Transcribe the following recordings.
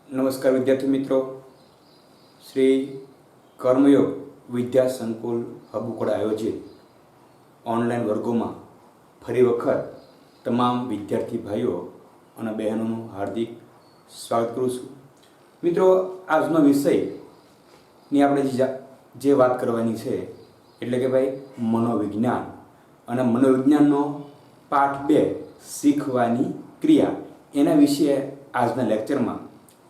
નમસ્કાર વિદ્યાર્થી મિત્રો, શ્રી કર્મયોગ વિદ્યા સંકુલ હબુકડા આયોજિત ઓનલાઈન વર્ગોમાં ફરી વખત તમામ વિદ્યાર્થી ભાઈઓ અને બહેનોનું હાર્દિક સ્વાગત કરું છું. મિત્રો, આજનો વિષયની આપણે જે વાત કરવાની છે એટલે કે ભાઈ મનોવિજ્ઞાન અને મનોવિજ્ઞાનનો પાઠ 2 શીખવાની ક્રિયા, એના વિશે આજના લેક્ચરમાં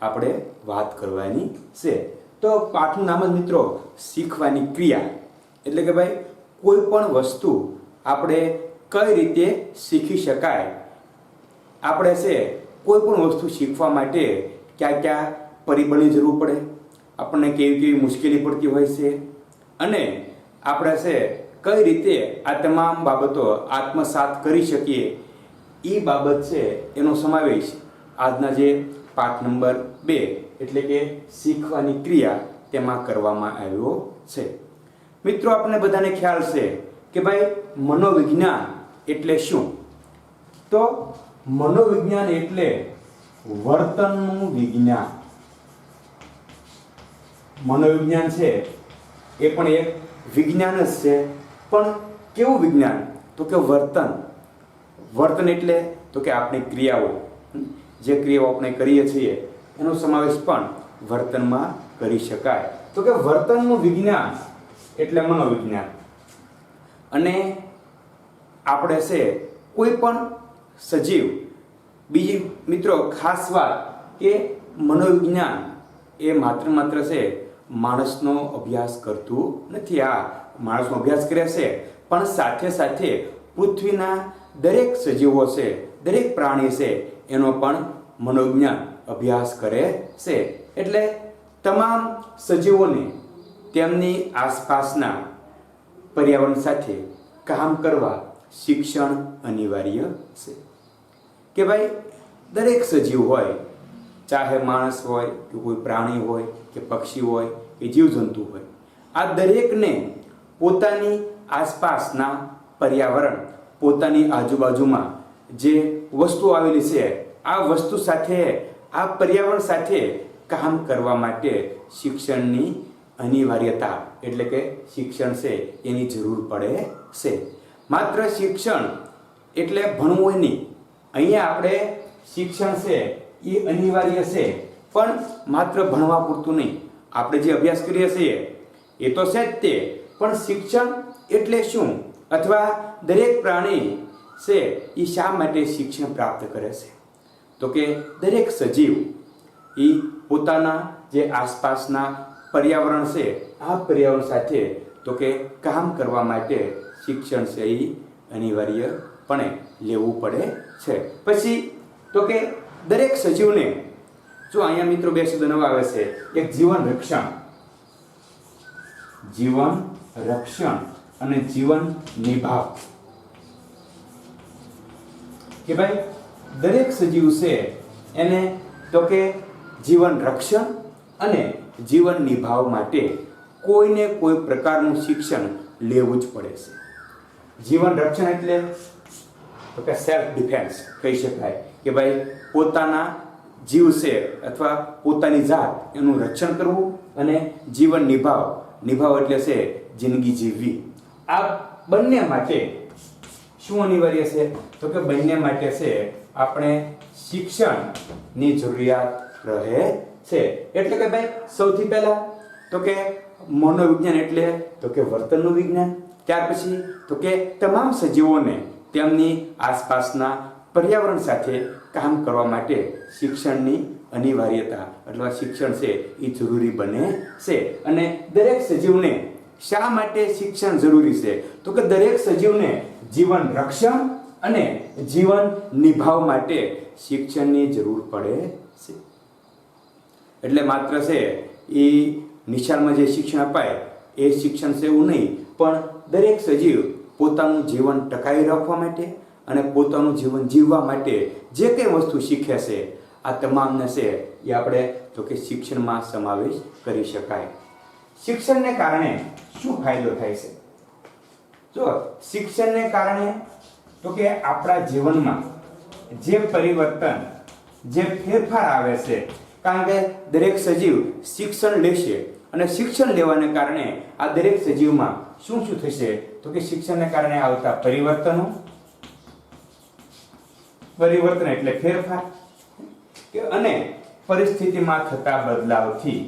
આપણે વાત કરવાની છે. તો પાઠનું નામ જ મિત્રો શીખવાની ક્રિયા, એટલે કે ભાઈ કોઈ પણ વસ્તુ આપણે કઈ રીતે શીખી શકાય. આપણે છે કોઈ પણ વસ્તુ શીખવા માટે ક્યાં ક્યાં પરિબળની જરૂર પડે, આપણને કેવી કેવી મુશ્કેલી પડતી હોય છે, અને આપણે છે કઈ રીતે આ તમામ બાબતો આત્મસાત કરી શકીએ, એ બાબત છે એનો સમાવેશ આજના જે પાઠ નંબર 2 એટલે કે શીખવાની ક્રિયા તેમાં કરવામાં આવ્યો છે. મિત્રો, આપણને બધાને ખ્યાલ છે કે ભાઈ મનોવિજ્ઞાન એટલે શું? તો મનોવિજ્ઞાન એટલે વર્તનનું વિજ્ઞાન. મનોવિજ્ઞાન છે એ પણ એક વિજ્ઞાન જ છે, પણ કેવું વિજ્ઞાન? તો કે વર્તન. વર્તન એટલે તો કે આપણી ક્રિયાઓ, જે ક્રિયાઓ આપણે કરીએ છીએ એનો સમાવેશ પણ વર્તનમાં કરી શકાય. તો કે વર્તનનું વિજ્ઞાન એટલે મનોવિજ્ઞાન. અને આપણે છે કોઈ પણ સજીવ, બીજી મિત્રો ખાસ વાત કે મનોવિજ્ઞાન એ માત્ર છે માણસનો અભ્યાસ કરતું નથી. આ માણસનો અભ્યાસ કરે છે, પણ સાથે સાથે પૃથ્વીના દરેક સજીવો છે, દરેક પ્રાણી છે એનો પણ મનોવિજ્ઞાન અભ્યાસ કરે છે. એટલે તમામ સજીવોને તેમની આસપાસના પર્યાવરણ સાથે કામ કરવા શિક્ષણ અનિવાર્ય છે. કે ભાઈ દરેક સજીવ હોય, ચાહે માણસ હોય કે કોઈ પ્રાણી હોય કે પક્ષી હોય કે જીવજંતુ હોય, આ દરેકને પોતાની આસપાસના પર્યાવરણ, પોતાની આજુબાજુમાં જે વસ્તુ આવેલી છે, આ વસ્તુ સાથે, આ પર્યાવરણ સાથે કામ કરવા માટે શિક્ષણની અનિવાર્યતા એટલે કે શિક્ષણ છે એની જરૂર પડે છે. માત્ર શિક્ષણ એટલે ભણવું નહીં. અહીંયા આપણે શિક્ષણ છે એ અનિવાર્ય છે, પણ માત્ર ભણવા પૂરતું નહીં. આપણે જે અભ્યાસ કરીએ છીએ એ તો છે જ તે, પણ શિક્ષણ એટલે શું, અથવા દરેક પ્રાણી છે એ શા માટે શિક્ષણ પ્રાપ્ત કરે છે? તો કે દરેક સજીવ એ પોતાના જે આસપાસના પર્યાવરણ છે, આ પર્યાવરણ સાથે તો કે કામ કરવા માટે શિક્ષણ છે એ અનિવાર્યપણે લેવું પડે છે. પછી તો કે દરેક સજીવને, જો અહીંયા મિત્રો 2 શબ્દ નવા આવે છે, એક જીવન રક્ષણ, જીવન રક્ષણ અને જીવન નિભાવ. કે ભાઈ દરેક સજીવ છે એને તો કે જીવન રક્ષણ અને જીવન નિભાવ માટે કોઈને કોઈ પ્રકારનું શિક્ષણ લેવું જ પડે છે. જીવન રક્ષણ એટલે તો કે સેલ્ફ ડિફેન્સ કહી શકાય, કે ભાઈ પોતાના જીવ છે અથવા પોતાની જાત એનું રક્ષણ કરવું, અને જીવન નિભાવ, નિભાવ એટલે છે જિંદગી જીવવી. આ બંને માટે શું અનિવાર્ય છે? તો કે બંને માટે છે આપણે શિક્ષણની જરૂરિયાત રહે છે. એટલે કે ભાઈ સૌથી પહેલા તો કે મનોવિજ્ઞાન એટલે તો કે વર્તનનું વિજ્ઞાન. ત્યાર પછી તો કે તમામ સજીવોને તેમની આસપાસના પર્યાવરણ સાથે કામ કરવા માટે શિક્ષણની અનિવાર્યતા અથવા શિક્ષણ છે એ જરૂરી બને છે. અને દરેક સજીવને શા માટે શિક્ષણ જરૂરી છે? તો કે દરેક સજીવને જીવન રક્ષણ અને જીવન નિભાવ માટે શિક્ષણની જરૂર પડે છે. એટલે માત્ર છે એ નિશાળમાં જે શિક્ષણ અપાય એ શિક્ષણ છે એવું નહીં, પણ દરેક સજીવ પોતાનું જીવન ટકાવી રાખવા માટે અને પોતાનું જીવન જીવવા માટે જે કંઈ વસ્તુ શીખે છે, આ તમામને છે એ આપણે તો કે શિક્ષણમાં સમાવેશ કરી શકાય. શિક્ષણને કારણે શું ફાયદો થાય છે? જો શિક્ષણને કારણે તો કે આપણા જીવનમાં જે પરિવર્તન, જે ફેરફાર આવે છે કારણ કે દરેક સજીવ શિક્ષણ લેશે અને શિક્ષણ લેવાને કારણે આ દરેક સજીવમાં શું શું થશે તો કે શિક્ષણને કારણે આવતા પરિવર્તન એટલે ફેરફાર અને પરિસ્થિતિમાં થતા બદલાવથી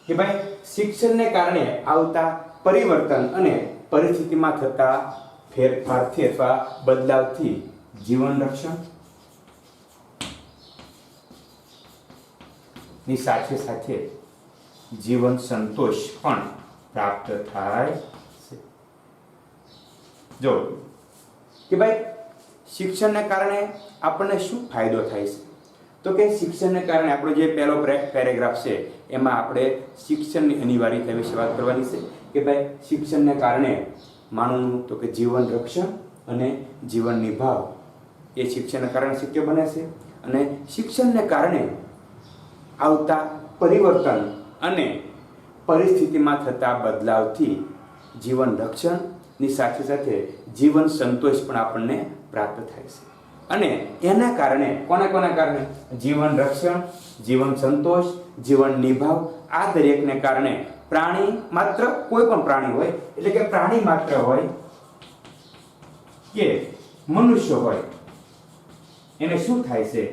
કે ભાઈ શિક્ષણને કારણે આવતા પરિવર્તન અને પરિસ્થિતિમાં થતા ફેરફારથી અથવા બદલાવથી જીવન રક્ષણ ની સાથે સાથે જીવન સંતોષ પણ પ્રાપ્ત થાય છે. જો કે ભાઈ શિક્ષણને કારણે આપણને શું ફાયદો થાય છે તો કે શિક્ષણને કારણે આપણો જે પહેલો પેરેગ્રાફ છે એમાં આપણે શિક્ષણની અનિવાર્યતા વિશે વાત કરવાની છે કે ભાઈ શિક્ષણને કારણે માનવું તો કે જીવન રક્ષણ અને જીવન નિભાવ એ શિક્ષણને કારણે શક્ય બને છે અને શિક્ષણને કારણે આવતા પરિવર્તન અને પરિસ્થિતિમાં થતા બદલાવથી જીવન રક્ષણની સાથે સાથે જીવન સંતોષ પણ આપણને પ્રાપ્ત થાય છે અને એના કારણે કોના કારણે જીવન રક્ષણ, જીવન સંતોષ, જીવન નિભાવ આ દરેકને કારણે પ્રાણી માત્ર કોઈ પણ પ્રાણી હોય એટલે કે પ્રાણી માત્ર હોય કે મનુષ્ય હોય એને શું થાય છે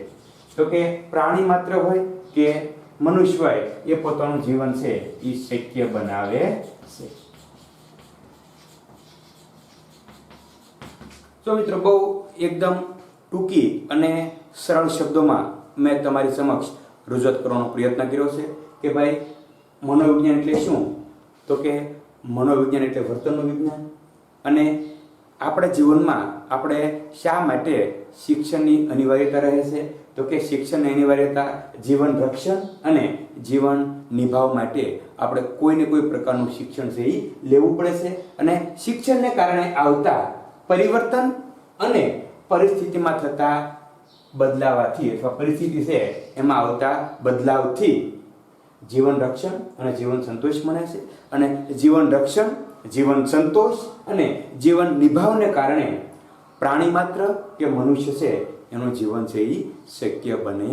તો કે પ્રાણી માત્ર હોય કે મનુષ્ય હોય એ પોતાનું જીવન છે એ શક્ય બનાવે છે. તો મિત્રો બહુ એકદમ ટૂંકી અને સરળ શબ્દોમાં મેં તમારી સમક્ષ રજૂઆત કરવાનો પ્રયત્ન કર્યો છે કે ભાઈ મનોવિજ્ઞાન એટલે શું તો કે મનોવિજ્ઞાન એટલે વર્તનનું વિજ્ઞાન અને આપણા જીવનમાં આપણે શા માટે શિક્ષણની અનિવાર્યતા રહે છે તો કે શિક્ષણની અનિવાર્યતા જીવન રક્ષણ અને જીવન નિભાવ માટે આપણે કોઈને કોઈ પ્રકારનું શિક્ષણ છે એ લેવું પડે છે અને શિક્ષણને કારણે આવતા પરિવર્તન અને પરિસ્થિતિમાં થતા બદલાવાથી અથવા પરિસ્થિતિ છે એમાં આવતા બદલાવથી જીવન રક્ષણ અને જીવન સંતોષ મળે છે અને જીવન રક્ષણ, જીવન સંતોષ અને જીવન નિભાવને કારણે પ્રાણી માત્ર કે મનુષ્ય છે એનું જીવન છે એ શક્ય બને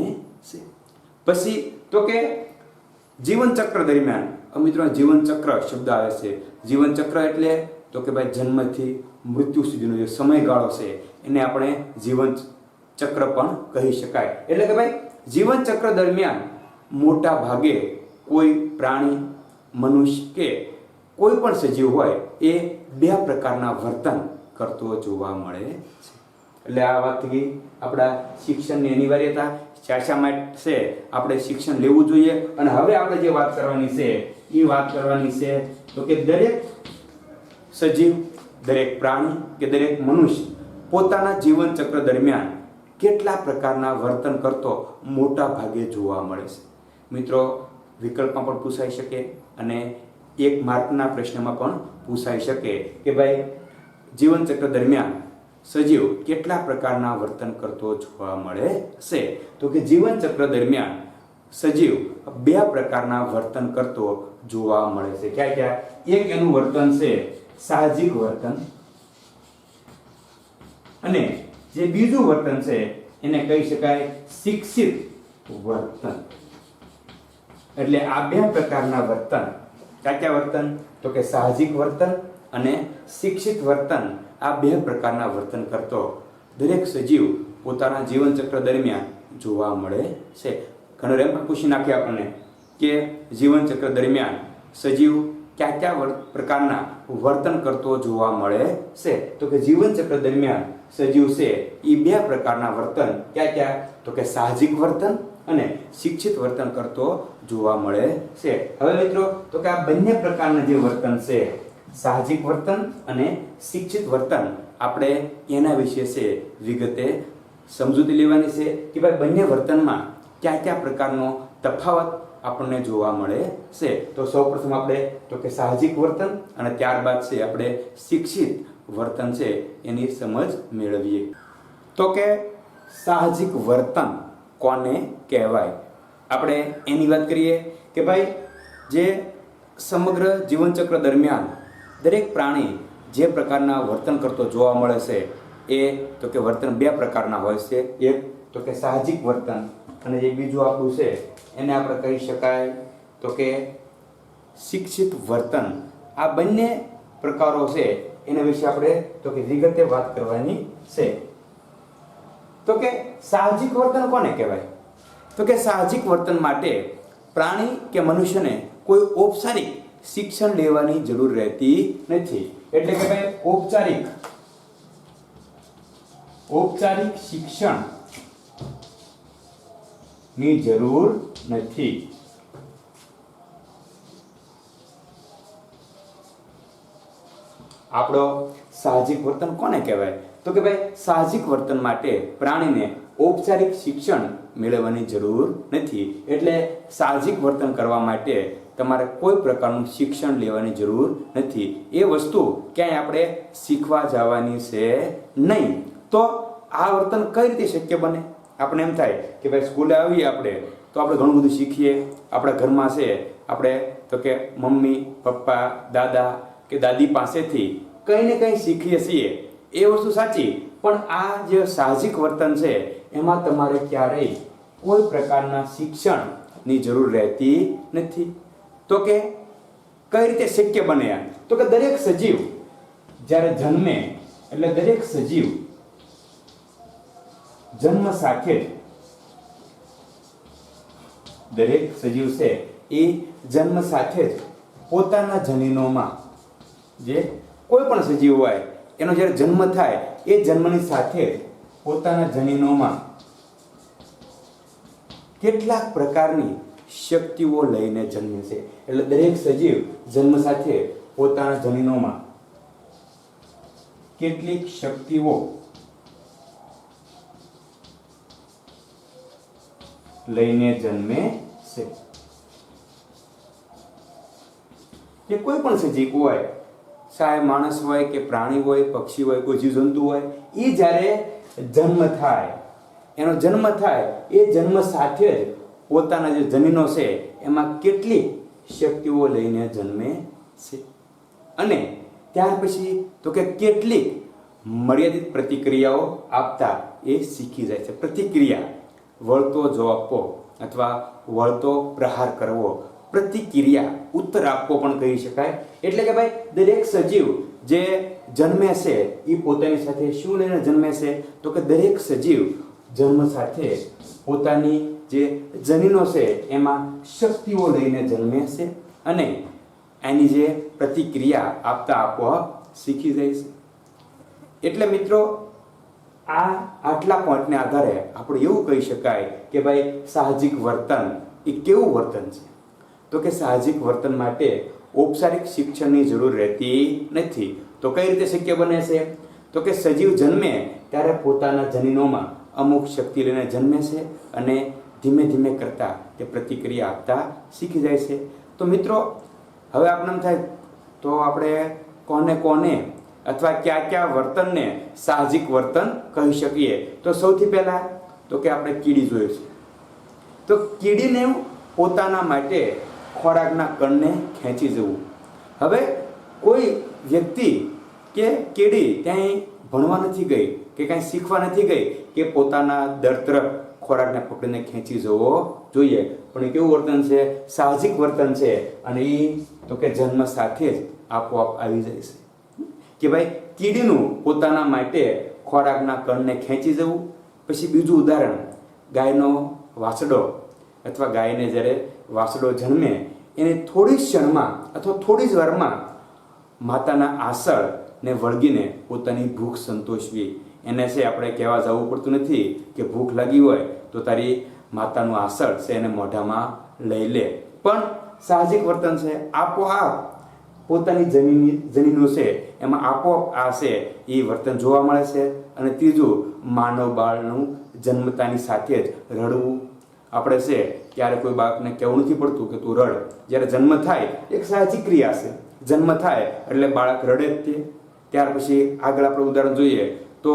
છે. પછી તો કે જીવન ચક્ર દરમિયાન મિત્રો જીવન ચક્ર શબ્દ આવે છે. જીવન ચક્ર એટલે તો કે ભાઈ જન્મથી મૃત્યુ સુધીનો જે સમયગાળો છે એને આપણે જીવન ચક્ર પણ કહી શકાય. એટલે કે ભાઈ જીવન ચક્ર દરમિયાન મોટા ભાગે કોઈ પ્રાણી, મનુષ્ય કે કોઈ પણ સજીવ હોય એ બે પ્રકારના વર્તન કરતો જોવા મળે છે. એટલે આ વાત થઈ આપણા શિક્ષણની અનિવાર્યતા શા માટે છે આપણે શિક્ષણ લેવું જોઈએ અને હવે આપણે જે વાત કરવાની છે એ વાત કરવાની છે તો કે દરેક સજીવ, દરેક પ્રાણી કે દરેક મનુષ્ય પોતાના જીવન ચક્ર દરમિયાન કેટલા પ્રકારના વર્તન કરતો મોટા ભાગે જોવા મળે છે. મિત્રો વિકલ્પમાં પણ પૂછાઈ શકે અને એક માર્કના પ્રશ્નમાં પણ પૂછાઈ શકે કે ભાઈ જીવન ચક્ર દરમિયાન સજીવ કેટલા પ્રકારના વર્તન કરતો જોવા મળે છે તો કે જીવન ચક્ર દરમિયાન સજીવ બે પ્રકારના વર્તન કરતો જોવા મળે છે. ક્યાં એક એનું વર્તન છે સાહજિક વર્તન અને જે બીજું વર્તન છે એને કહી શકાય શિક્ષિત વર્તન. એટલે આ બે પ્રકારના વર્તન કયા વર્તન તો કે સાહજિક વર્તન અને શિક્ષિત વર્તન આ બે પ્રકારના વર્તન કરતો દરેક સજીવ પોતાના જીવન ચક્ર દરમિયાન જોવા મળે છે. ઘણા એમ પણ પૂછી નાખે આપણને કે જીવન ચક્ર દરમિયાન સજીવ કયા પ્રકારના વર્તન કરતો જોવા મળે છે તો કે જીવન ચક્ર દરમિયાન સજીવ છે એ બે પ્રકારના વર્તન ક્યાં તો કે સાહજિક વર્તન અને શિક્ષિત વર્તન કરતો જોવા મળે છે. હવે મિત્રો તો કે આ બંને પ્રકારના જે વર્તન છે સાહજિક વર્તન અને શિક્ષિત વર્તન આપણે એના વિશે છે વિગતે સમજૂતી લેવાની છે કે ભાઈ બંને વર્તનમાં કયા પ્રકારનો તફાવત આપણને જોવા મળે છે. તો સૌપ્રથમ આપણે તો કે સાહજિક વર્તન અને ત્યારબાદ છે આપણે શિક્ષિત વર્તન છે એની સમજ મેળવીએ. તો કે સાહજિક વર્તન કોને કહેવાય આપણે એની વાત કરીએ કે ભાઈ જે સમગ્ર જીવનચક્ર દરમિયાન દરેક પ્રાણી જે પ્રકારના વર્તન કરતો જોવા મળે છે એ તો કે વર્તન બે પ્રકારના હોય છે. એક તો કે સાહજિક વર્તન અને જે બીજું આપણું છે એને આપણે કહી શકાય તો કે શિક્ષિત વર્તન. આ બંને પ્રકારો છે એના વિશે આપણે તો કે વિગતે વાત કરવાની છે. તો કે સાહજિક વર્તન કોને કહેવાય? તો કે સાહજિક વર્તન માટે પ્રાણી કે મનુષ્યને કોઈ ઔપચારિક શિક્ષણ લેવાની જરૂર રહેતી નથી. એટલે કે ભાઈ ઔપચારિક શિક્ષણ ની જરૂર નથી. આપણો સાહજિક વર્તન કોને કહેવાય? તો કે ભાઈ સાહજિક વર્તન માટે પ્રાણીને ઔપચારિક શિક્ષણ મેળવવાની જરૂર નથી. એટલે સાહજિક વર્તન કરવા માટે તમારે કોઈ પ્રકારનું શિક્ષણ લેવાની જરૂર નથી. એ વસ્તુ ક્યાંય આપણે શીખવા જવાની છે નહીં. તો આ વર્તન કઈ રીતે શક્ય બને? આપણે એમ થાય કે ભાઈ સ્કૂલે આવીએ આપણે તો આપણે ઘણું બધું શીખીએ. આપણા ઘરમાં છે આપણે તો કે મમ્મી પપ્પા દાદા કે દાદી પાસેથી કંઈ ને કંઈ શીખીએ છીએ. એ વસ્તુ સાચી, પણ આ જે સાહજિક વર્તન છે એમાં તમારે ક્યારેય કોઈ પ્રકારના શિક્ષણની જરૂર રહેતી નથી. તો કે કઈ રીતે શક્ય બને? તો કે દરેક સજીવ જ્યારે જન્મે એટલે દરેક સજીવ જન્મ સાથે જ દરેક સજીવ છે એ જન્મ સાથે જ પોતાના જનીનોમાં જે કોઈ પણ સજીવ હોય એનો જ્યારે જન્મ થાય એ જન્મની સાથે જ પોતાના જનીનોમાં કેટલાક પ્રકારની શક્તિઓ લઈને જન્મે છે. એટલે દરેક સજીવ જન્મ સાથે પોતાના જનીનોમાં કેટલીક શક્તિઓ લઈને જન્મે છે. કે કોઈ પણ સજીવ હોય, ચાહે માણસ હોય કે પ્રાણી હોય, પક્ષી હોય, કોઈ જીવજંતુ હોય, એ જ્યારે જન્મ થાય એનો જન્મ થાય એ જન્મ સાથે જ પોતાના જે જનીનો છે એમાં કેટલી શક્તિઓ લઈને જન્મે છે. અને ત્યાર પછી તો કે કેટલીક મર્યાદિત પ્રતિક્રિયાઓ આપતા એ શીખી જાય છે. પ્રતિક્રિયા વળતો જવાબ આપવો અથવા વળતો પ્રહાર કરવો, પ્રતિક્રિયા ઉત્તર આપવો પણ કહી શકાય. એટલે કે ભાઈ દરેક સજીવ જે જન્મે છે એ પોતાની સાથે શું લઈને જન્મે છે? તો કે દરેક સજીવ જન્મ સાથે પોતાની જે જનીનો છે એમાં શક્તિઓ લઈને જન્મે છે અને એની જે પ્રતિક્રિયા આપતા આપોઆપ શીખી જાય છે. એટલે મિત્રો આટલા પોઈન્ટને આધારે આપણે એવું કહી શકાય કે ભાઈ સાહજિક વર્તન એ કેવું વર્તન છે? તો કે સાહજિક વર્તન માટે ઔપચારિક શિક્ષણની જરૂર રહેતી નથી. તો કઈ રીતે શક્ય બને છે? તો કે સજીવ જન્મે ત્યારે પોતાના જનીનોમાં અમુક શક્તિ લઈને જન્મે છે અને ધીમે ધીમે કરતા તે પ્રતિક્રિયા આપતા શીખી જાય છે. તો મિત્રો હવે આપણે એમ થાય તો આપણે કોને અથવા કયા વર્તનને સાહજિક વર્તન કહી શકીએ? તો સૌથી પહેલા તો કે આપણે કીડી જોયું છે. તો કીડીને પોતાના માટે ખોરાકના કણને ખેંચી જવું. હવે કોઈ વ્યક્તિ કે કીડી ક્યાંય ભણવા નથી ગઈ કે કાંઈ શીખવા નથી ગઈ કે પોતાના દર તરફ ખોરાકને પકડીને ખેંચી જવો જોઈએ. પણ એ કેવું વર્તન છે? સાહજિક વર્તન છે. અને એ તો કે જન્મ સાથે જ આપોઆપ આવી જાય છે કે ભાઈ કીડીનું પોતાના માટે ખોરાકના કણને ખેંચી જવું. પછી બીજું ઉદાહરણ, ગાયનો વાછડો અથવા ગાયને જ્યારે વાછડો જન્મે એને થોડી ક્ષણમાં અથવા થોડી જ વારમાં માતાના આસળને વળગીને પોતાની ભૂખ સંતોષવી. એને છે આપણે કહેવા જવું પડતું નથી કે ભૂખ લાગી હોય તો તારી માતાનું આસળ છે એને મોઢામાં લઈ લે. પણ સાહજિક વર્તન છે, આપોઆપ પોતાની જનીનો છે એમાં આપોઆપ આ છે એ વર્તન જોવા મળે છે. અને ત્રીજું, માનવ બાળનું જન્મતાની સાથે જ રડવું. આપણે છે ત્યારે કોઈ બાળકને કહેવું નથી પડતું કે તું રડ. જ્યારે જન્મ થાય એક સાહજિક ક્રિયા છે. જન્મ થાય એટલે બાળક રડે જ તે. ત્યાર પછી આગળ આપણે ઉદાહરણ જોઈએ તો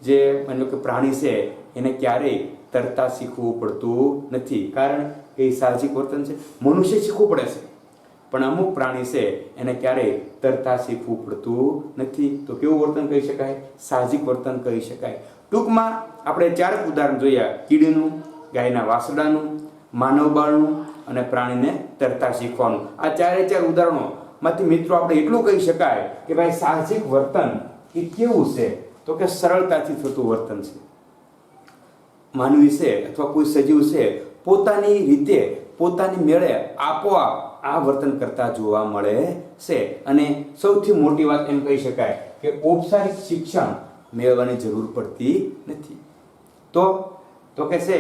જે માની લો કે પ્રાણી છે એને ક્યારેય તરતા શીખવું પડતું નથી, કારણ કે એ સાહજિક વર્તન છે? મનુષ્ય શીખવું પડે છે, પણ અમુક પ્રાણી છે એને ક્યારેય તરતા શીખવું પડતું નથી. તો કેવું વર્તન કહી શકાય? સાહજિક વર્તન કહી શકાય. ટૂંકમાં આપણે 4 ઉદાહરણ જોયા: કીડીનું, ગાયના વાસડાનું, માનવ બાળનું અને પ્રાણીને તરતા શીખવાનું. આ 4 ઉદાહરણોમાંથી મિત્રો આપણે એટલું કહી શકાય કે ભાઈ સાહજિક વર્તન એ કેવું છે? તો કે સરળતાથી થતું વર્તન છે. માનવી છે અથવા કોઈ સજીવ છે પોતાની રીતે, પોતાની મેળે આપોઆપ આ વર્તન કરતા જોવા મળે છે. અને સૌથી મોટી વાત એમ કહી શકાય કે ઔપચારિક શિક્ષણ મેળવવાની જરૂર પડતી નથી. તો કે છે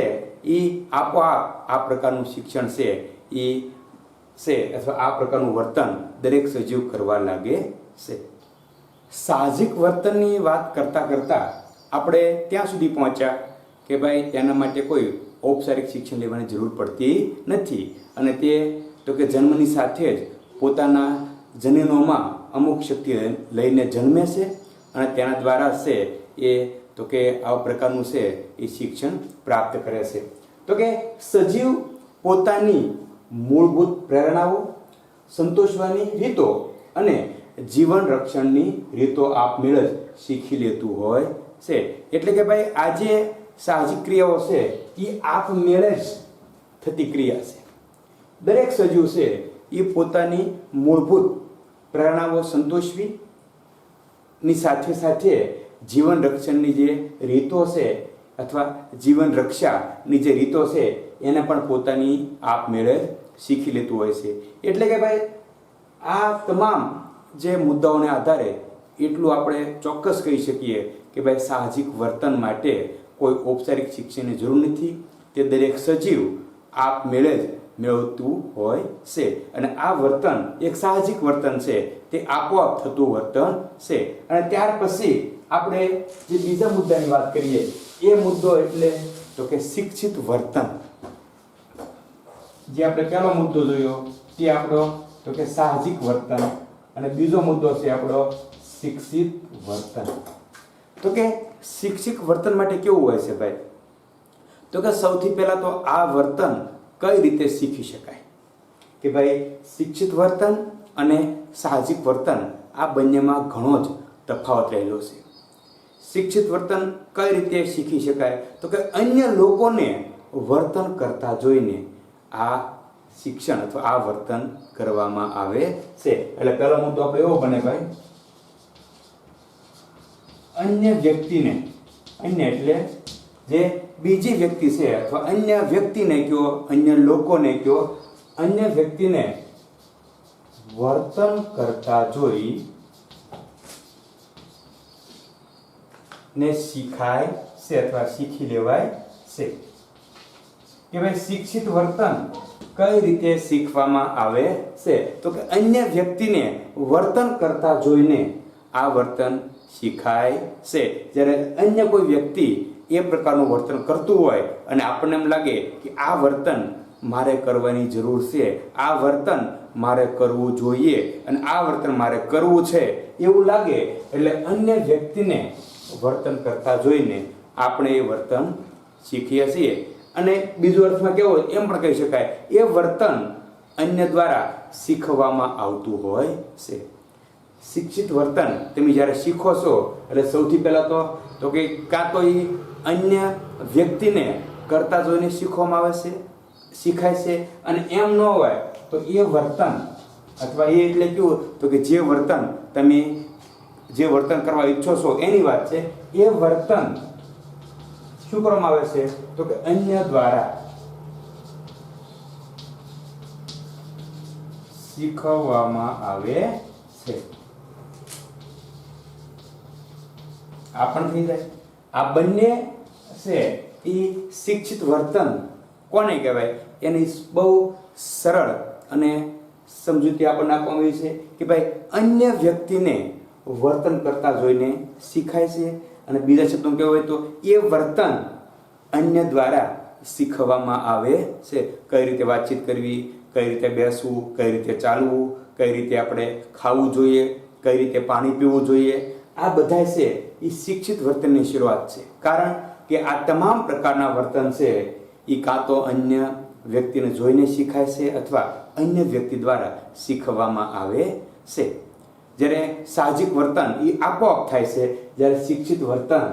એ આપોઆપ આ પ્રકારનું શિક્ષણ છે એ છે અથવા આ પ્રકારનું વર્તન દરેક સજીવ કરવા લાગે છે. સાહજિક વર્તનની વાત કરતાં કરતાં આપણે ત્યાં સુધી પહોંચ્યા કે ભાઈ તેના માટે કોઈ ઔપચારિક શિક્ષણ લેવાની જરૂર પડતી નથી. અને તે તો કે જન્મની સાથે જ પોતાના જનીનોમાં અમુક શક્તિ લઈને જન્મે છે અને તેના દ્વારા છે એ તો કે આવા પ્રકારનું છે એ શિક્ષણ પ્રાપ્ત કરે છે. તો કે સજીવ પોતાની મૂળભૂત પ્રેરણાઓ, સંતોષવાની રીતો અને જીવન રક્ષણની રીતો આપમેળે જ શીખી લેતું હોય છે. એટલે કે ભાઈ આ જે સાહજિક ક્રિયાઓ છે એ આપમેળે જ થતી ક્રિયા છે. દરેક સજીવ છે એ પોતાની મૂળભૂત પ્રેરણાઓ સંતોષવી ની સાથે સાથે જીવન રક્ષણની જે રીતો છે અથવા જીવન રક્ષાની જે રીતો છે એને પણ પોતાની આપમેળે શીખી લેતું હોય છે. એટલે કે ભાઈ આ તમામ જે મુદ્દાઓને આધારે એટલું આપણે ચોક્કસ કહી શકીએ કે ભાઈ સાહજિક વર્તન માટે કોઈ ઔપચારિક શિક્ષણની જરૂર નથી. તે દરેક સજીવ આપમેળે જ મેળવતું હોય છે. અને આ વર્તન એક સાહજિક વર્તન છે, તે આપોઆપ થતું વર્તન છે. અને ત્યાર પછી આપણે જે બીજા મુદ્દાની વાત કરીએ એ મુદ્દો એટલે તો કે શિક્ષિત વર્તન. જે આપણે પહેલો મુદ્દો જોયો તે આપણો તો કે સાહજિક વર્તન અને બીજો મુદ્દો છે આપણો શિક્ષિત વર્તન. તો કે શિક્ષિત વર્તન માટે કેવું હોય છે ભાઈ? તો કે સૌથી પહેલા તો આ વર્તન કઈ રીતે શીખી શકાય? કે ભાઈ શિક્ષિત વર્તન અને સાહજિક વર્તન આ બંનેમાં ઘણો જ તફાવત રહેલો છે. શિક્ષિત વર્તન કઈ રીતે શીખી શકાય? તો કે અન્ય લોકોને વર્તન કરતા જોઈને આ શિક્ષણ અથવા આ વર્તન કરવામાં આવે છે. એટલે પહેલો મુદ્દો આપણે એવો બને ભાઈ, અન્ય વ્યક્તિને, અન્ય એટલે જે બીજી વ્યક્તિ છે અથવા અન્ય વ્યક્તિને કયો, અન્ય લોકોને કયો, અન્ય વ્યક્તિને વર્તન કરતા જોઈ ને શીખાય છે અથવા શીખી લેવાય છે. કે ભાઈ શિક્ષિત વર્તન કઈ રીતે શીખવામાં આવે છે? તો કે અન્ય વ્યક્તિને વર્તન કરતા જોઈને આ વર્તન શીખાય છે. જ્યારે અન્ય કોઈ વ્યક્તિ એ પ્રકારનું વર્તન કરતું હોય અને આપણને એમ લાગે કે આ વર્તન મારે કરવાની જરૂર છે, આ વર્તન મારે કરવું જોઈએ અને આ વર્તન મારે કરવું છે એવું લાગે એટલે અન્ય વ્યક્તિને વર્તન કરતા જોઈને આપણે એ વર્તન શીખીએ છીએ. અને બીજું અર્થમાં કેવો એમ પણ કહી શકાય એ વર્તન અન્ય દ્વારા શીખવવામાં આવતું હોય છે. શિક્ષિત વર્તન તમે જ્યારે શીખો છો એટલે સૌથી પહેલાં તો કે કાં તો એ અન્ય વ્યક્તિને કરતા જોઈને શીખવામાં આવે છે, શીખાય છે. અને એમ ન હોય તો એ વર્તન અથવા એ એટલે કેવું તો કે જે વર્તન તમે જે વર્તન કરવા ઈચ્છો છો એની વાત છે, એ વર્તન શું કરવામાં આવે છે? તો કે અન્ય દ્વારા શીખવવામાં આવે છે. આ પણ થઈ જાય. આ બંને છે એ શિક્ષિત વર્તન કોને કહેવાય? એની બહુ સરળ અને સમજૂતી આપણને આપવામાં આવી છે કે ભાઈ અન્ય વ્યક્તિને વર્તન કરતા જોઈને શીખાય છે. અને બીજા શબ્દોમાં કહેવું હોય તો એ વર્તન અન્ય દ્વારા શીખવવામાં આવે છે. કઈ રીતે વાતચીત કરવી, કઈ રીતે બેસવું, કઈ રીતે ચાલવું, કઈ રીતે આપણે ખાવું જોઈએ, કઈ રીતે પાણી પીવું જોઈએ, આ બધા છે એ શિક્ષિત વર્તનની શરૂઆત છે. કારણ કે આ તમામ પ્રકારના વર્તન છે એ કાં તો અન્ય વ્યક્તિને જોઈને શીખાય છે અથવા અન્ય વ્યક્તિ દ્વારા શીખવવામાં આવે છે. જ્યારે સાહજિક વર્તન એ આપોઆપ થાય છે, જ્યારે શિક્ષિત વર્તન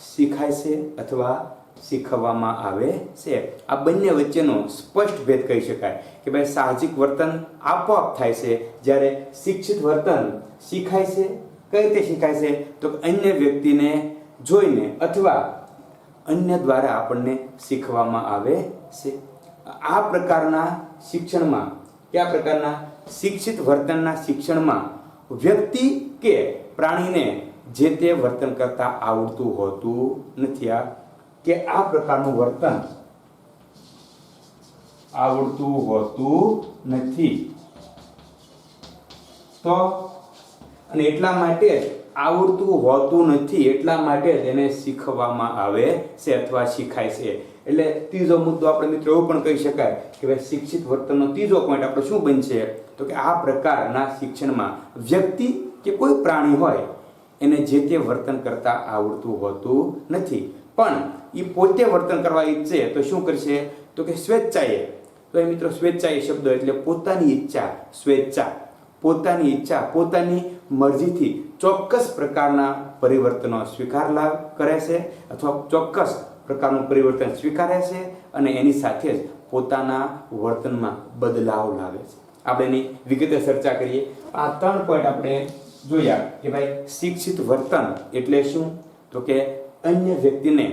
શીખાય છે અથવા શીખવવામાં આવે છે. આ બંને વચ્ચેનો સ્પષ્ટ ભેદ કહી શકાય કે ભાઈ સાહજિક વર્તન આપોઆપ થાય છે, જ્યારે શિક્ષિત વર્તન શીખાય છે. કઈ રીતે શીખાય છે? તો અન્ય વ્યક્તિને જોઈને અથવા અન્ય દ્વારા આપણને શીખવામાં આવે છે. આ પ્રકારના શિક્ષણમાં, કયા પ્રકારના? શિક્ષિત વર્તનના શિક્ષણમાં વ્યક્તિ કે પ્રાણીને જે તે વર્તન કરતા આવડતું હોતું નથી. આ પ્રકારનું વર્તન આવડતું હોતું નથી. તો અને એટલા માટે આવડતું હોતું નથી એટલા માટે તેને શીખવવામાં આવે છે અથવા શીખાય છે. એટલે ત્રીજો મુદ્દો આપણે મિત્રો એવું પણ કહી શકાય કે ભાઈ શિક્ષિત વર્તનનો ત્રીજો પોઈન્ટ આપણો શું બનશે? તો કે આ પ્રકારના શિક્ષણમાં વ્યક્તિ કે કોઈ પ્રાણી હોય એને જે તે વર્તન કરતા આવડતું હોતું નથી, પણ એ પોતે વર્તન કરવા ઈચ્છે તો શું કરશે? તો કે સ્વેચ્છાએ. તો એ મિત્રો સ્વેચ્છાએ શબ્દ એટલે પોતાની ઈચ્છા, સ્વેચ્છા, પોતાની ઈચ્છા, પોતાની મરજીથી ચોક્કસ પ્રકારના પરિવર્તનો સ્વીકાર કરે છે અથવા ચોક્કસ પ્રકારનું પરિવર્તન સ્વીકારે છે અને એની સાથે જ પોતાના વર્તનમાં બદલાવ લાવે છે. આપણે એની વિગતે ચર્ચા કરીએ. આ 3 પોઈન્ટ આપણે જોયા કે ભાઈ શિક્ષિત વર્તન એટલે શું? તો કે અન્ય વ્યક્તિને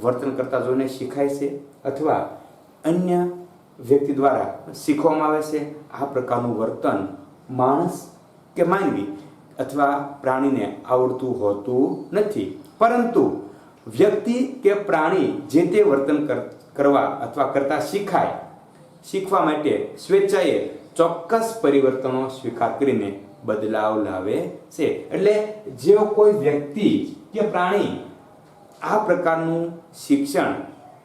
વર્તન કરતા જોઈને શીખાય છે અથવા અન્ય વ્યક્તિ દ્વારા શીખવામાં આવે છે. આ પ્રકારનું વર્તન માણસ કે માનવી અથવા પ્રાણીને આવડતું હોતું નથી, પરંતુ વ્યક્તિ કે પ્રાણી જે તે વર્તન કરવા અથવા કરતા શીખવા માટે સ્વેચ્છાએ ચોક્કસ પરિવર્તનો સ્વીકાર કરીને બદલાવ લાવે છે. એટલે જો કોઈ વ્યક્તિ કે પ્રાણી આ પ્રકારનું શિક્ષણ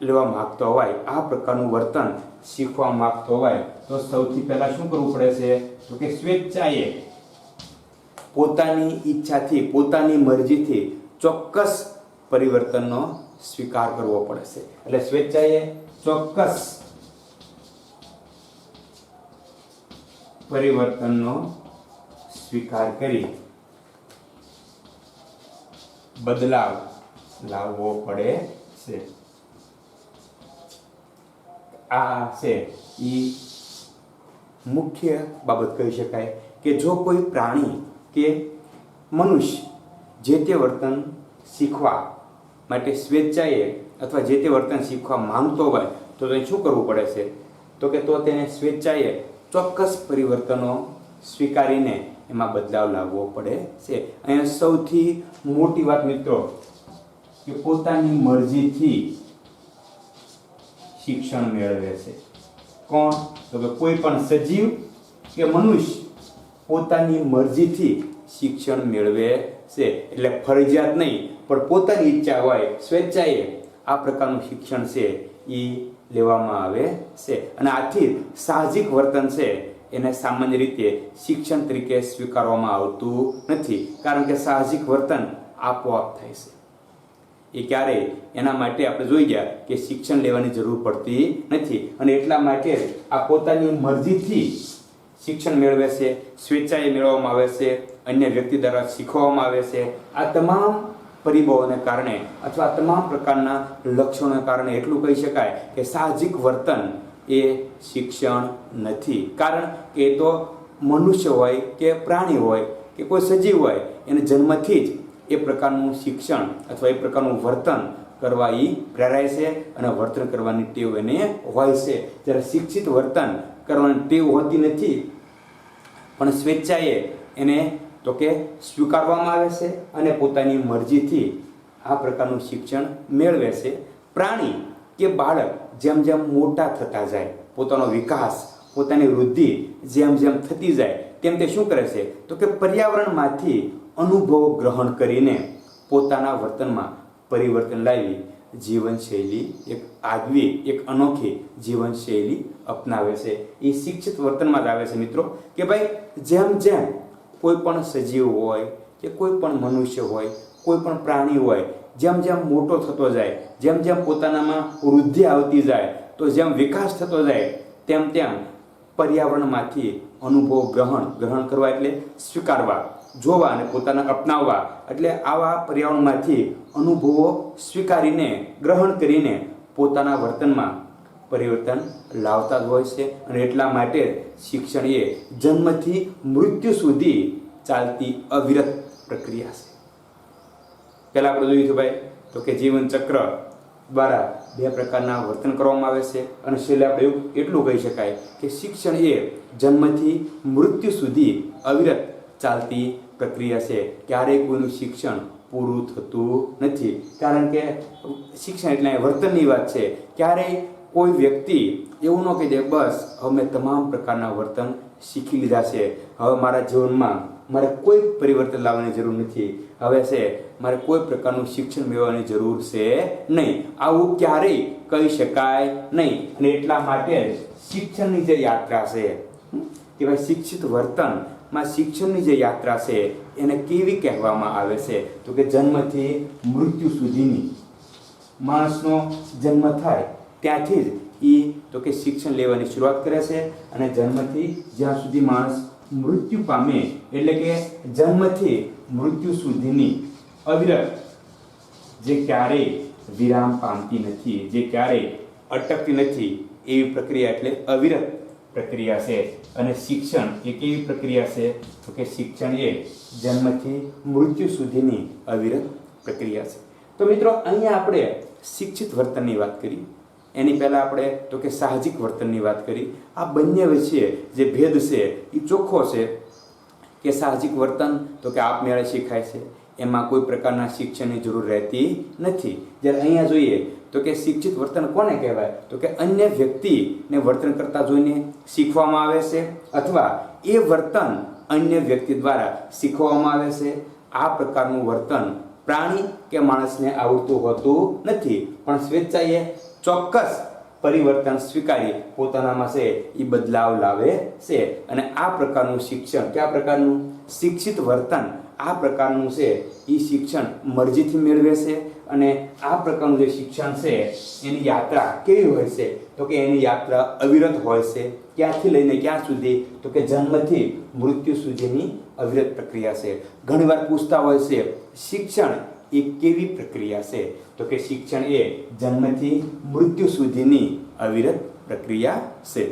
લેવા માંગતો હોય, આ પ્રકારનું વર્તન શીખવા માંગતો હોય તો સૌથી પહેલા શું કરવું પડે છે? તો કે સ્વેચ્છાએ પોતાની ઈચ્છાથી, પોતાની મરજીથી ચોક્કસ પરિવર્તનનો સ્વીકાર કરવો પડે છે. એટલે સ્વેચ્છાએ ચોક્કસ પરિવર્તનનો સ્વીકાર કરી બદલાવ લાવવો પડે છે. આ છે એ મુખ્ય બાબત કહી શકાય કે જો કોઈ પ્રાણી કે મનુષ્ય જે તે વર્તન શીખવા માટે સ્વેચ્છાએ અથવા જે તે વર્તન શીખવા માંગતો હોય તો તેને શું કરવું પડે છે? તો કે તો તેને સ્વેચ્છાએ ચોક્કસ પરિવર્તનો સ્વીકારીને એમાં બદલાવ લાવવો પડે છે. અહીંયા સૌથી મોટી વાત મિત્રો કે પોતાની મરજીથી શિક્ષણ મેળવે છે. કોણ? તો કે કોઈ પણ સજીવ કે મનુષ્ય પોતાની મરજીથી શિક્ષણ મેળવે છે. એટલે ફરજિયાત નહીં, પણ પોતાની ઈચ્છા હોય સ્વેચ્છાએ આ પ્રકારનું શિક્ષણ છે એ લેવામાં આવે છે. અને આથી સાહજિક વર્તન છે એને સામાન્ય રીતે શિક્ષણ તરીકે સ્વીકારવામાં આવતું નથી, કારણ કે સાહજિક વર્તન આપોઆપ થાય છે. એ ક્યારેય એના માટે આપણે જોઈ ગયા કે શિક્ષણ લેવાની જરૂર પડતી નથી. અને એટલા માટે આ પોતાની મરજીથી શિક્ષણ મેળવે છે, સ્વેચ્છાએ મેળવવામાં આવે છે, અન્ય વ્યક્તિ દ્વારા શીખવવામાં આવે છે. આ તમામ પરિબળોને કારણે અથવા તમામ પ્રકારના લક્ષણોને કારણે એટલું કહી શકાય કે સાહજિક વર્તન એ શિક્ષણ નથી. કારણ કે એ તો મનુષ્ય હોય કે પ્રાણી હોય કે કોઈ સજીવ હોય એને જન્મથી જ એ પ્રકારનું શિક્ષણ અથવા એ પ્રકારનું વર્તન કરવા એ પ્રેરાય છે અને વર્તન કરવાની ટેવ એને હોય છે. જ્યારે શિક્ષિત વર્તન કરવાની ટેવ હોતી નથી, પણ સ્વેચ્છાએ એને તો કે સ્વીકારવામાં આવે છે અને પોતાની મરજીથી આ પ્રકારનું શિક્ષણ મેળવે છે. પ્રાણી કે બાળક જેમ જેમ મોટા થતા જાય, પોતાનો વિકાસ, પોતાની વૃદ્ધિ જેમ જેમ થતી જાય તેમ તે શું કરે છે? તો કે પર્યાવરણમાંથી અનુભવો ગ્રહણ કરીને પોતાના વર્તનમાં પરિવર્તન લાવી જીવનશૈલી એક અનોખી જીવનશૈલી અપનાવે છે. એ શિક્ષિત વર્તનમાં જ આવે છે મિત્રો કે ભાઈ જેમ જેમ કોઈ પણ સજીવ હોય કે કોઈ પણ મનુષ્ય હોય, કોઈ પણ પ્રાણી હોય, જેમ જેમ મોટો થતો જાય, જેમ જેમ પોતાનામાં વૃદ્ધિ આવતી જાય, તો જેમ વિકાસ થતો જાય, તેમ તેમ પર્યાવરણમાંથી અનુભવ ગ્રહણ કરવા એટલે સ્વીકારવા, જોવા અને પોતાને અપનાવવા, એટલે આવા પર્યાવરણમાંથી અનુભવો સ્વીકારીને ગ્રહણ કરીને પોતાના વર્તનમાં પરિવર્તન લાવતા જ હોય છે. અને એટલા માટે શિક્ષણ એ જન્મથી મૃત્યુ સુધી ચાલતી અવિરત પ્રક્રિયા છે. પહેલાં આપણે જોયું હતું ભાઈ તો કે જીવન ચક્ર દ્વારા 2 પ્રકારના વર્તન કરવામાં આવે છે. અને છેલ્લે આપણે એવું એટલું કહી શકાય કે શિક્ષણ એ જન્મથી મૃત્યુ સુધી અવિરત ચાલતી પ્રક્રિયા છે. ક્યારેય કોઈનું શિક્ષણ પૂરું થતું નથી, કારણ કે શિક્ષણ એટલે વર્તનની વાત છે. ક્યારેય કોઈ વ્યક્તિ એવું ન કહી દે બસ હવે મેં તમામ પ્રકારના વર્તન શીખી લીધા છે, હવે મારા જીવનમાં મારે કોઈ પરિવર્તન લાવવાની જરૂર નથી, હવે છે મારે કોઈ પ્રકારનું શિક્ષણ મેળવવાની જરૂર છે નહીં. આવું ક્યારેય કહી શકાય નહીં. અને એટલા માટે શિક્ષણની જે યાત્રા છે કે ભાઈ શિક્ષિત વર્તનમાં શિક્ષણની જે યાત્રા છે એને કેવી કહેવામાં આવે છે તો કે જન્મથી મૃત્યુ સુધીની. માણસનો જન્મ થાય ત્યાંથી જ તો કે શિક્ષણ લેવાની શરૂઆત કરે છે, અને જન્મથી જ્યાં સુધી માણસ મૃત્યુ પામે એટલે કે જન્મથી મૃત્યુ સુધીની અવિરત, જે ક્યારેય વિરામ પામતી નથી, જે ક્યારેય અટકતી નથી, એવી પ્રક્રિયા એટલે અવિરત પ્રક્રિયા છે. અને શિક્ષણ એ કેવી પ્રક્રિયા છે તો કે શિક્ષણ એ જન્મથી મૃત્યુ સુધીની અવિરત પ્રક્રિયા છે. તો મિત્રો અહીંયા આપણે શિક્ષિત વર્તનની વાત કરી, એની પહેલાં આપણે તો કે સાહજિક વર્તનની વાત કરી. આ બંને વચ્ચે જે ભેદ છે એ ચોખ્ખો છે કે સાહજિક વર્તન તો કે આપમેળે શીખાય છે, એમાં કોઈ પ્રકારના શિક્ષણની જરૂર રહેતી નથી. જ્યારે અહીંયા જોઈએ તો કે શિક્ષિત વર્તન કોને કહેવાય તો કે અન્ય વ્યક્તિને વર્તન કરતા જોઈને શીખવામાં આવે છે, અથવા એ વર્તન અન્ય વ્યક્તિ દ્વારા શીખવવામાં આવે છે. આ પ્રકારનું વર્તન પ્રાણી કે માણસને આવડતું હોતું નથી, પણ સ્વેચ્છાએ ચોક્કસ પરિવર્તન સ્વીકારી પોતાનામાં છે એ બદલાવ લાવે છે. અને આ પ્રકારનું શિક્ષણ, કયા પ્રકારનું શિક્ષિત વર્તન, આ પ્રકારનું છે એ શિક્ષણ મરજીથી મેળવે છે. અને આ પ્રકારનું જે શિક્ષણ છે એની યાત્રા કેવી હોય છે તો કે એની યાત્રા અવિરત હોય છે. ક્યાંથી લઈને ક્યાં સુધી તો કે જન્મથી મૃત્યુ સુધીની અવિરત પ્રક્રિયા છે. ઘણીવાર પૂછતા હોય છે શિક્ષણ એ કેવી પ્રક્રિયા છે તો કે શિક્ષણ એ જન્મથી મૃત્યુ સુધીની અવિરત પ્રક્રિયા છે.